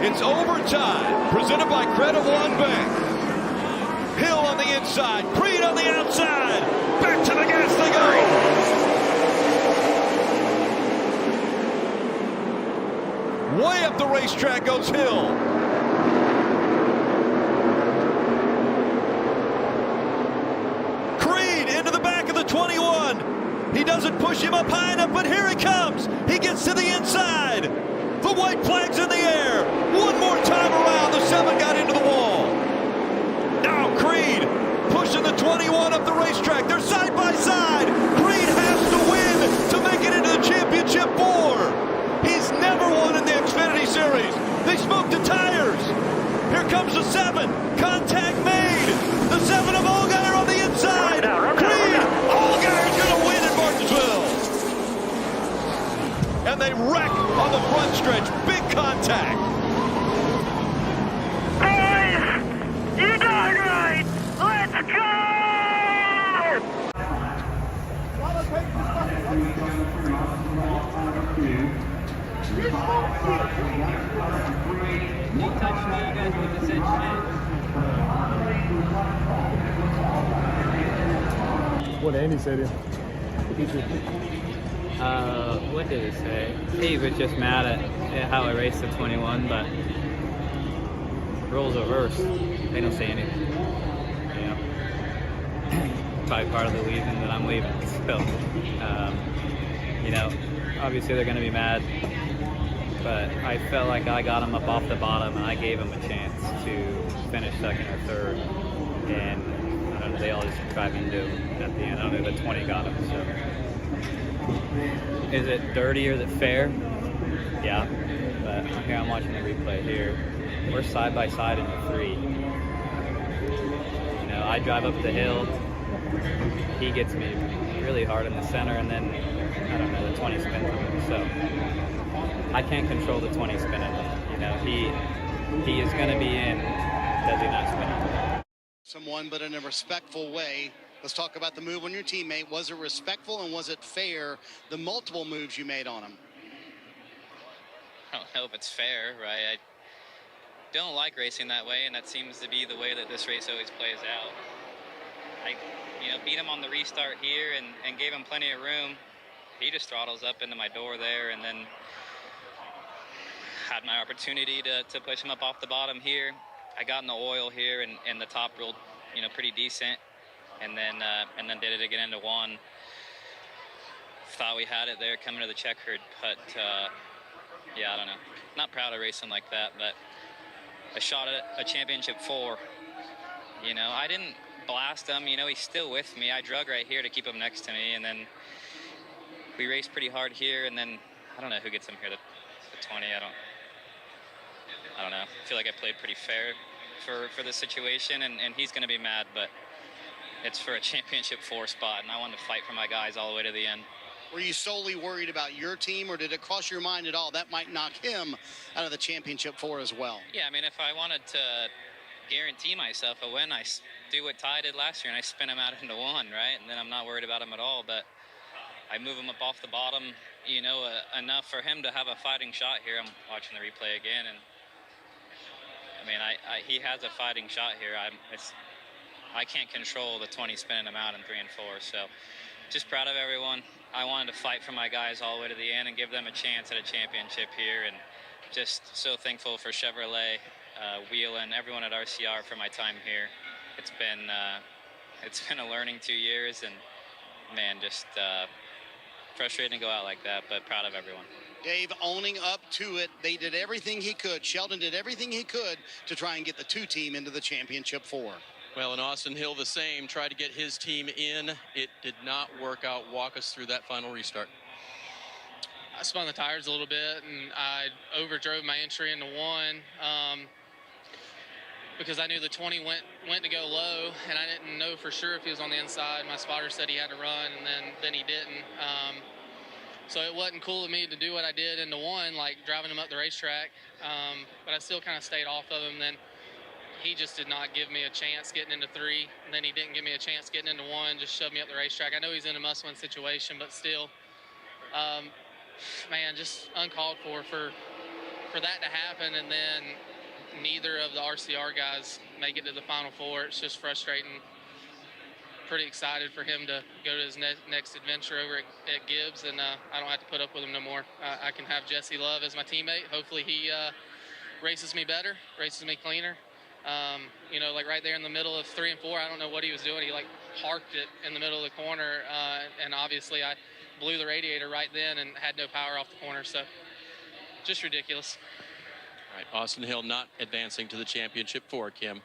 It's overtime, presented by Credit One Bank. Hill on the inside, Creed on the outside. Back to the gas they go. Way up the racetrack goes Hill. Creed into the back of the 21. He doesn't push him up high enough, but here he comes. He gets to the inside. The white flag's in the air. One more time around. The 7 got into the wall. Now Creed pushing the 21 up the racetrack. They're side by side. Creed has to win to make it into the championship 4. He's never won in the Xfinity Series. They smoked the tires. Here comes the 7. Contact made. The 7 of Allgaier on the inside. Creed. Allgaier's going to win in Martinsville. And they wreck on the front stretch. Big contact. Boys, you got it right. Let's go! You touched me, you guys would have said shit. What Andy said to What did he say? He was just mad at how I raced the 21, but roles reverse. They don't say anything. You know, probably part of the reason that I'm leaving. So, you know, obviously they're going to be mad, but I felt like I got them up off the bottom and I gave them a chance to finish second or third, and I don't know, they all just tried into it at the end. I don't know, the 20 got them. So, is it dirty or is it fair? Yeah, but here I'm watching the replay here. We're side by side in the 3. You know, I drive up the hill. He gets me really hard in the center, and then I don't know, the 20 spins on him. So I can't control the 20 spinning. You know, he is going to be in. Does he not spin it? Someone, but in a respectful way. Let's talk about the move on your teammate. Was it respectful and was it fair, the multiple moves you made on him? I don't know if it's fair, right? I don't like racing that way, and that seems to be the way that this race always plays out. I, beat him on the restart here and gave him plenty of room. He just throttles up into my door there, and then had my opportunity to push him up off the bottom here. I got in the oil here, and the top rolled, pretty decent. And then did it again into 1. Thought we had it there coming to the checkered, but yeah, I don't know. Not proud of racing like that, but a shot at a championship 4. I didn't blast him. He's still with me. I drug right here to keep him next to me, and then we raced pretty hard here, and then I don't know who gets him here, the 20. I don't know. I feel like I played pretty fair for this situation, and he's going to be mad, but it's for a championship 4 spot, and I wanted to fight for my guys all the way to the end. Were you solely worried about your team, or did it cross your mind at all that might knock him out of the championship 4 as well? Yeah, I mean, if I wanted to guarantee myself a win, I do what Ty did last year, and I spin him out into 1, right? And then I'm not worried about him at all, but I move him up off the bottom, enough for him to have a fighting shot here. I'm watching the replay again, and I mean, he has a fighting shot here. I can't control the 20 spinning him out in 3 and 4, so just proud of everyone. I wanted to fight for my guys all the way to the end and give them a chance at a championship here, and just so thankful for Chevrolet, Wheelan, everyone at RCR for my time here. It's been a learning 2 years, and man, just frustrating to go out like that, but proud of everyone. Dave, owning up to it, they did everything he could. Sheldon did everything he could to try and get the 2 team into the championship 4. Well, and Austin Hill the same, tried to get his team in. It did not work out. Walk us through that final restart. I spun the tires a little bit, and I overdrove my entry into 1 because I knew the 20 went to go low, and I didn't know for sure if he was on the inside. My spotter said he had to run, and then he didn't. So it wasn't cool of me to do what I did into 1, like driving him up the racetrack, but I still kind of stayed off of him. Then he just did not give me a chance getting into 3, and then he didn't give me a chance getting into 1, just shoved me up the racetrack. I know he's in a must-win situation, but still, man, just uncalled for for that to happen and then neither of the RCR guys make it to the Final Four, it's just frustrating. Pretty excited for him to go to his next adventure over at Gibbs, and I don't have to put up with him no more. I can have Jesse Love as my teammate. Hopefully he races me better, races me cleaner. You know, like right there in the middle of 3 and 4, I don't know what he was doing. He like parked it in the middle of the corner, and obviously I blew the radiator right then and had no power off the corner, so just ridiculous. All right, Austin Hill not advancing to the championship 4, Kim.